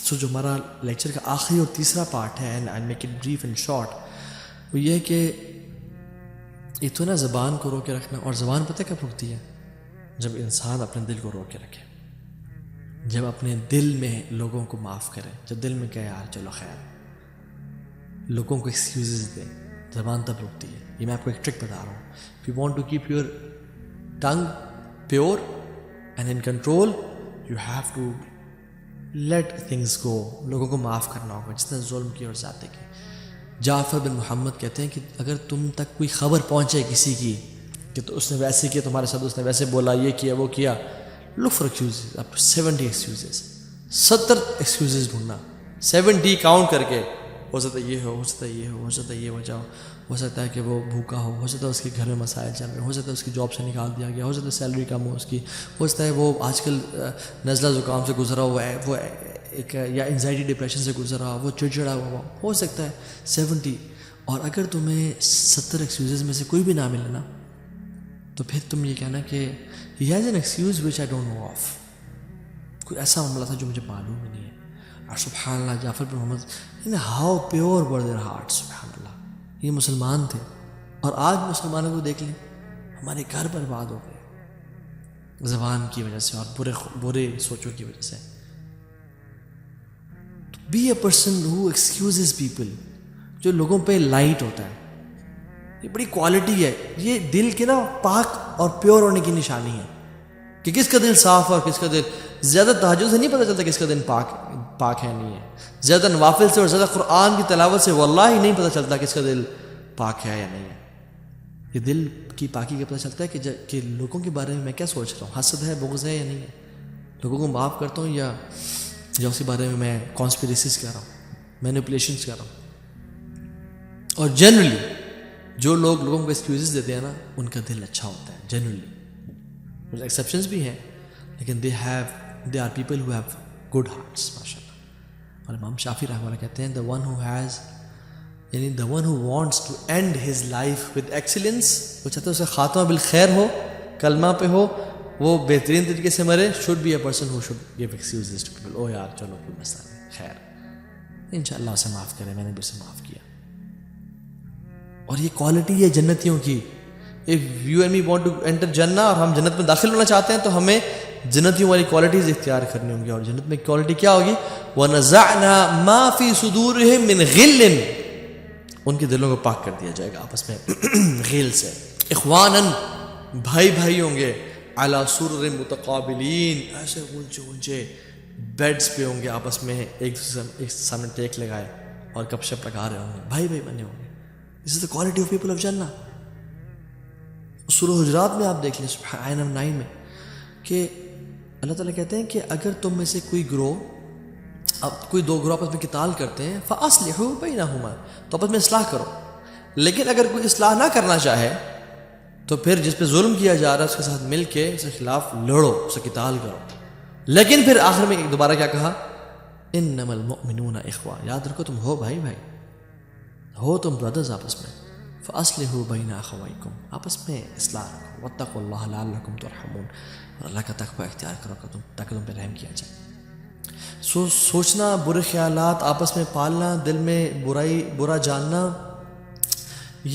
سو جو ہمارا لیکچر کا آخری اور تیسرا پارٹ ہے، and I make it brief and short, وہ یہ ہے کہ ایک تو نا زبان کو رو کے رکھنا. اور زبان پتہ کب رکتی ہے؟ جب انسان اپنے دل کو رو کے رکھے، جب اپنے دل میں لوگوں کو معاف کرے، جب دل میں کہے یار چلو خیر، لوگوں کو ایکسکیوزز دے، زبان تب رکتی ہے. یہ میں آپ کو ایک ٹرک بتا رہا ہوں. If you want to keep your tongue pure and in control, you have to let things go. لوگوں کو معاف کرنا ہوگا جس نے ظلم کیا اور زیادتی کی. جعفر بن محمد کہتے ہیں کہ اگر تم تک کوئی خبر پہنچے کسی کی کہ تو اس نے ویسے کیا تمہارے ساتھ، اس نے ویسے بولا، یہ کیا وہ کیا، look for excuses up to 70 excuses. 70 excuses ڈھونڈنا، 70 کاؤنٹ کر کے. ہو سکتا ہے یہ ہو سکتا ہے یہ ہو سکتا ہے یہ وجہ ہو سکتا ہے کہ وہ بھوکا ہو سکتا ہے اس کے گھر میں مسائل چل رہے، ہو سکتا ہے اس کی جاب سے نکال دیا گیا، ہو سکتا ہے سیلری کم ہو اس کی، ہو سکتا ہے وہ آج کل نزلہ زکام سے گزرا ہوا ہے، وہ ایک یا انزائٹی ڈپریشن سے گزر رہا، وہ چڑچڑا ہوا ہو سکتا ہے 70. اور اگر تمہیں 70 ایکسکیوزز میں سے کوئی بھی نہ ملے نا، تو پھر تم یہ کہنا کہ he has an excuse which I don't know of. کوئی ایسا معاملہ تھا جو مجھے معلوم ہی نہیں ہے. اور سبحان اللہ، Jafar bin Muhammad, how pure were their hearts. سبحان اللہ، یہ مسلمان تھے. اور آج مسلمانوں کو دیکھ لیں، ہمارے گھر برباد ہو گئے زبان کی وجہ سے اور برے سوچوں کی وجہ سے. be a person who excuses people، جو لوگوں پہ لائٹ ہوتا ہے. یہ بڑی کوالٹی ہے، یہ دل کے نا پاک اور پیور ہونے کی نشانی ہے کہ کس کا دل صاف ہے اور کس کا دل. زیادہ تہجد سے نہیں پتہ چلتا کس کا دل پاک ہے نہیں ہے. زیادہ نوافل سے اور زیادہ قرآن کی تلاوت سے واللہ ہی نہیں پتہ چلتا کس کا دل پاک ہے یا نہیں ہے. یہ دل کی پاکی کا پتہ چلتا ہے کہ لوگوں کے بارے میں میں کیا سوچ رہا ہوں، حسد ہے، بغض ہے یا نہیں ہے، لوگوں کو معاف کرتا ہوں یا اس کے بارے میں کانسپیریسیز کر رہا ہوں، مینیپولیشنز کر رہا ہوں. اور جنرلی جو لوگ لوگوں کو ایکسکیوزز دیتے ہیں نا، ان کا دل اچھا ہوتا ہے جنرلی. کچھ ایکسیپشنز بھی ہیں لیکن they are people who have good hearts ماشاء اللہ. اور امام شافعی رحمہ اللہ کہتے ہیں the one who wants to end his life with excellence، وہ چاہتا ہے اس کا خاتمہ بالخیر ہو، کلمہ پہ ہو، وہ بہترین طریقے سے مرے. should be a person who should give excuses to people. او یار چلو کوئی مسئلہ نہیں، خیر انشاءاللہ اسے معاف کرے، میں نے بھی اسے معاف کیا. اور یہ کوالٹی ہے جنتیوں کی. if you and me want to enter جنہ، اور ہم جنت میں داخل ہونا چاہتے ہیں تو ہمیں جنتیوں والی کوالٹیز اختیار کرنی ہوں گی. اور جنت میں کوالٹی کیا ہوگی؟ وَنَزَعْنَا مَا فِي صُدُورِهِم مِّن غِلٍّ، ان کے دلوں کو پاک کر دیا جائے گا آپس میں غل سے. اخواناً، بھائی بھائی ہوں گے. عَلَى سُرُرٍ مُتَقَابِلِينَ، ایسے اونچے اونچے بیڈز پہ ہوں گے، آپس میں ایک سامنے ٹیک لگائے اور گپ شپ لگا رہے ہوں گے، بھائی بھائی بنے ہوں گے. This is the quality of people of Jannah. سورہ حجرات میں آپ دیکھ لیں، آیت نمبر 9 میں، کہ اللہ تعالیٰ کہتے ہیں کہ اگر تم میں سے کوئی دو گروہ آپس میں قتال کرتے ہیں، فَأَصْلِحُوا بَيْنَهُمَا، تو آپس میں اصلاح کرو. لیکن اگر کوئی اصلاح نہ کرنا چاہے تو پھر جس پہ ظلم کیا جا رہا ہے اس کے ساتھ مل کے اس کے خلاف لڑو، اسے قتال کرو. لیکن پھر آخر میں دوبارہ کیا کہا؟ إِنَّمَا الْمُؤْمِنُونَ إِخْوَةٌ، یاد رکھو تم ہو بھائی بھائی، ہو تم برادرز آپس میں. فَأَصْلِحُوا بَيْنَ أَخَوَيْكُمْ، آپس میں اصلاح رکھو. وَاتَّقُوا اللَّهَ لَعَلَّكُمْ تُرْحَمُونَ، اور اللہ کا تقوی اختیار کرو تاکہ تم پہ رحم کیا جائے. سوچنا، برے خیالات آپس میں پالنا، دل میں برا جاننا،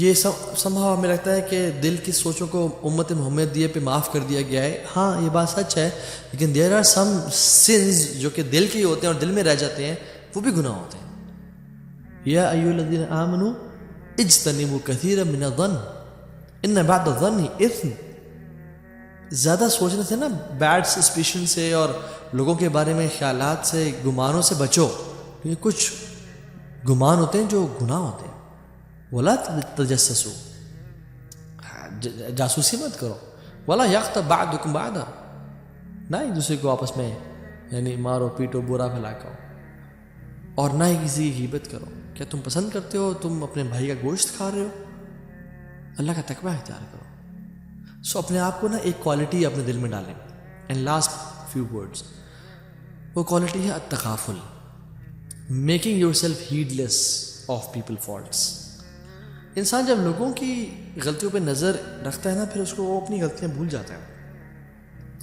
یہ سب سمجھا ہمیں لگتا ہے کہ دل کی سوچوں کو امت محمدیہ پہ معاف کر دیا گیا ہے. ہاں یہ بات سچ ہے، لیکن دیر آر سم سنز جو کہ دل کے ہی ہوتے ہیں اور دل میں رہ جاتے ہیں، وہ بھی گناہ ہوتے ہیں. یا ایھا الذین آمنوا اجتنبوا کثیرا من الظن ان بعد الظن اثم. زیادہ سوچنے سے نا، بیڈ سسپیشن سے اور لوگوں کے بارے میں خیالات سے، گمانوں سے بچو، کیونکہ کچھ گمان ہوتے ہیں جو گناہ ہوتے ہیں. ولا تجسسوا، جاسوسی مت کرو. ولا یغتب بعضکم بعضا، نہ ایک دوسرے کو آپس میں یعنی مارو پیٹو، برا بھلا کہو، اور نہ ہی کسی کی غیبت کرو. کیا تم پسند کرتے ہو تم اپنے بھائی کا گوشت کھا رہے ہو؟ اللہ کا تقوی اختیار کرو. سو اپنے آپ کو نا ایک کوالٹی اپنے دل میں ڈالیں. اینڈ لاسٹ فیو ورڈز، وہ کوالٹی ہے التغافل، making yourself heedless of people faults. انسان جب لوگوں کی غلطیوں پہ نظر رکھتا ہے نا، پھر اس کو وہ اپنی غلطیاں بھول جاتا ہے.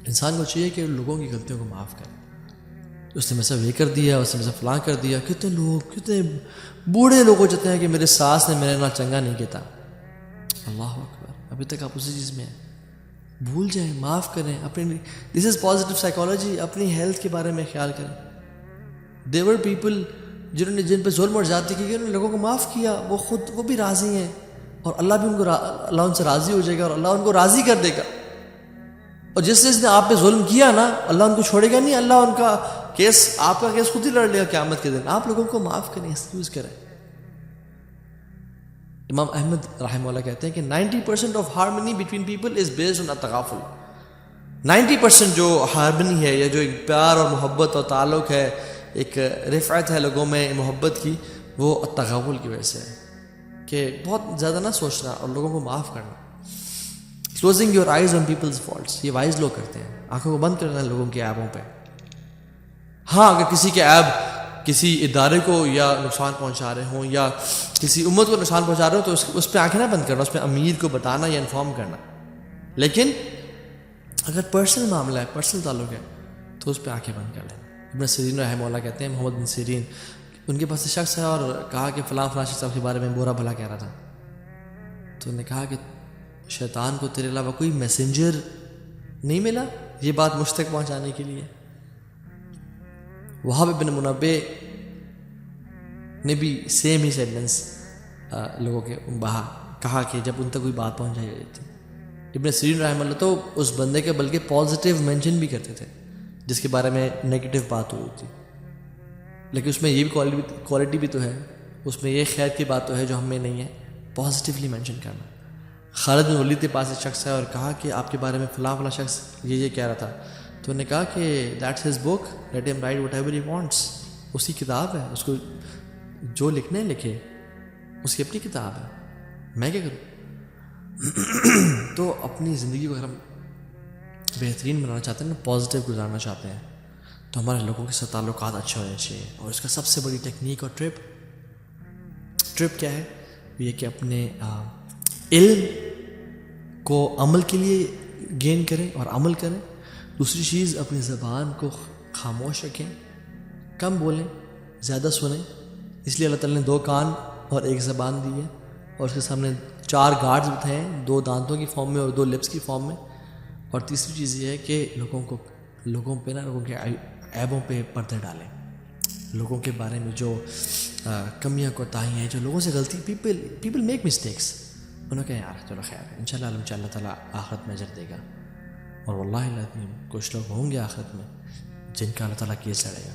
انسان کو چاہیے کہ لوگوں کی غلطیوں کو معاف کرے. اس نے میں سے یہ کر دیا, اس نے میں سے فلاں کر دیا. کتنے لوگ, کتنے بوڑھے لوگ ہو جاتے ہیں کہ میرے ساس نے میرے نال چنگا نہیں کیتا. اللہ اکبر, ابھی تک آپ اسی چیز میں ہیں. بھول جائیں, معاف کریں اپنی. دس از پازیٹیو سائیکالوجی. اپنی ہیلتھ کے بارے میں خیال کریں. دیور پیپل جنہوں نے جن پہ ظلم اور زیادتی کی, انہوں نے لوگوں کو معاف کیا, وہ بھی راضی ہیں, اور اللہ بھی اللہ ان سے راضی ہو جائے گا, اور اللہ ان کو راضی کر دے گا. اور جس نے آپ پہ ظلم کیا نا, اللہ ان کو چھوڑے گا نہیں. اللہ ان کا کیس, آپ کا کیس خود ہی لڑ لے گا قیامت کے دن. آپ لوگوں کو معاف کریں, ایکسکیوز کریں. امام احمد رحمہ اللہ کہتے ہیں کہ 90% of harmony between people is based on التغافل. 90% جو ہارمنی ہے, یا جو ایک پیار اور محبت اور تعلق ہے, ایک رفعت ہے لوگوں میں محبت کی, وہ التغافل کی وجہ سے ہے. کہ بہت زیادہ نہ سوچنا اور لوگوں کو معاف کرنا. Closing your eyes on people's faults, یہ وائز لوگ کرتے ہیں. آنکھوں کو بند کرنا ہے لوگوں کے عیبوں پہ. ہاں, اگر کسی کے عیب کسی ادارے کو یا نقصان پہنچا رہے ہوں, یا کسی امت کو نقصان پہنچا رہے ہو, تو اس پہ آنکھیں نہ بند کرنا, اس پہ امیر کو بتانا یا انفارم کرنا. لیکن اگر پرسنل معاملہ ہے, پرسنل تعلق ہے, تو اس پہ آنکھیں بند کر لینا. ابن سیرین رحمہ اللہ کہتے ہیں, محمد بن سیرین, ان کے پاس ایک شخص ہے اور کہا کہ فلاں فلاں شخص کے بارے میں برا بھلا کہہ رہا تھا. تو انہوں نے کہا کہ شیطان کو تیرے علاوہ کوئی میسنجر نہیں ملا یہ بات مجھ تک پہنچانے کے لیے. وہاب بن منبع نے بھی سیم ہی سینٹنس لوگوں کے کہا کہ جب ان تک کوئی بات پہنچائی جاتی تھی. ابن سیرین رحمہ اللہ تو اس بندے کے بلکہ پازیٹیو مینشن بھی کرتے تھے جس کے بارے میں نگیٹو بات ہوئی تھی, لیکن اس میں یہ بھی کوالٹی بھی تو ہے, اس میں یہ خیر کی بات تو ہے جو ہم میں نہیں ہے, پازیٹیولی مینشن کرنا. خالد بن ولید کے پاس ایک شخص ہے اور کہا کہ آپ کے بارے میں فلاں فلاں شخص یہ کہہ رہا تھا. تو انہوں نے کہا کہ that's his book, let him write whatever he wants. اس کی کتاب ہے, اس کو جو لکھنے لکھے, اس کی اپنی کتاب ہے, میں کیا کروں. تو اپنی زندگی کو اگر ہم بہترین بنانا چاہتے ہیں نا, پازیٹیو گزارنا چاہتے ہیں, تو ہمارے لوگوں کے ساتھ تعلقات اچھے ہونے چاہیے. اور اس کا سب سے بڑی ٹیکنیک اور ٹرپ کیا ہے, یہ کہ اپنے علم کو عمل کے لیے گین کریں اور عمل کریں. دوسری چیز, اپنی زبان کو خاموش رکھیں, کم بولیں, زیادہ سنیں. اس لیے اللہ تعالیٰ نے 2 کان اور 1 زبان دی ہے, اور اس کے سامنے 4 گارڈز بتائے ہیں, 2 دانتوں کی فارم میں اور 2 لپس کی فارم میں. اور تیسری چیز یہ ہے کہ لوگوں پہ لوگوں کے عیبوں پہ پردے ڈالیں. لوگوں کے بارے میں جو کمیاں کوتاہیاں ہیں, جو لوگوں سے غلطی, پیپل میک مسٹیکس, انہوں کہیں یار چلو خیر ہے, انشاءاللہ اللہ تعالیٰ آخرت میں اجر دے گا. اور واللہ العظیم کچھ لوگ ہوں گے آخرت میں جن کا اللہ تعالیٰ کیس لڑے گا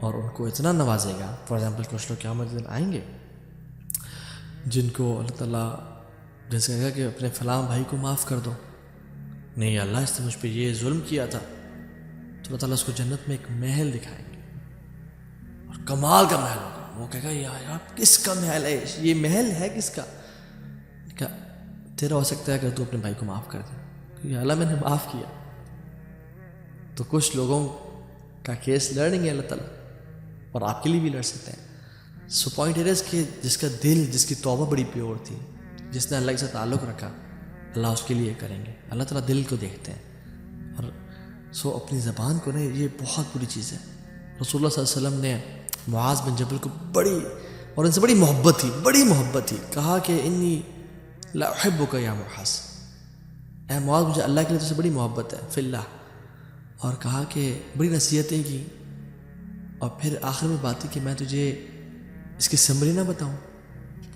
اور ان کو اتنا نوازے گا. فار ایگزامپل کچھ لوگ قیامت دن آئیں گے جن کو اللہ تعالیٰ جیسے کہے گا کہ اپنے فلاں بھائی کو معاف کر دو, نہیں اللہ اس نے مجھ پہ یہ ظلم کیا تھا, تو اللہ تعالیٰ اس کو جنت میں ایک محل دکھائیں گے, اور کمال کا محل ہوگا. وہ کہے گا یار کس کا محل ہے, یہ محل ہے کس کا. کہا تیرا ہو سکتا ہے اگر تو اپنے بھائی کو معاف کر دے, یا اللہ میں نے معاف کیا. تو کچھ لوگوں کا کیس لڑیں گے اللہ تعالیٰ, اور آپ کے لیے بھی لڑ سکتے ہیں. سو پوائنٹ اٹ از کہ جس کا دل, جس کی توبہ بڑی پیور تھی, جس نے اللہ کے ساتھ تعلق رکھا, اللہ اس کے لیے کریں گے. اللہ تعالیٰ دل کو دیکھتے ہیں. اور سو اپنی زبان کو نہیں, یہ بہت بڑی چیز ہے. رسول اللہ صلی اللہ علیہ وسلم نے معاذ بن جبل کو اور ان سے بڑی محبت تھی, کہا کہ انی لا احبک یا معاذ, اے معاذ مجھے اللہ کے لیے تجھ سے بڑی محبت ہے فی اللہ. اور کہا کہ بڑی نصیحتیں کی, اور پھر آخر میں بات تھی کہ میں تجھے اس کی سمری نہ بتاؤں,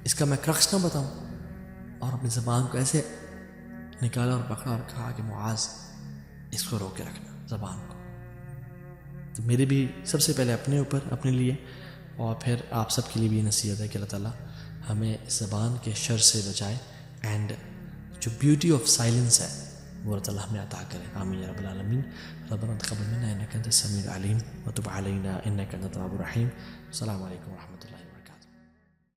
اس کا میں کرکس نہ بتاؤں. اور اپنی زبان کو ایسے نکالا اور پکڑا اور کہا کہ معاذ اس کو روک کے رکھنا زبان کو. تو میری بھی سب سے پہلے اپنے اوپر, اپنے لیے, اور پھر آپ سب کے لیے بھی نصیحت ہے کہ اللہ تعالیٰ ہمیں زبان کے شر سے بچائے, اینڈ جو بیوٹی آف سائلنس ہے وہ اللہ تعالیٰ ہمیں عطا کرے. آمین یا رب العالمین. ربنا تقبل منا انک انت السمیع العلیم وتب علینا انک انت التواب الرحیم. السلام علیکم ورحمۃ اللہ.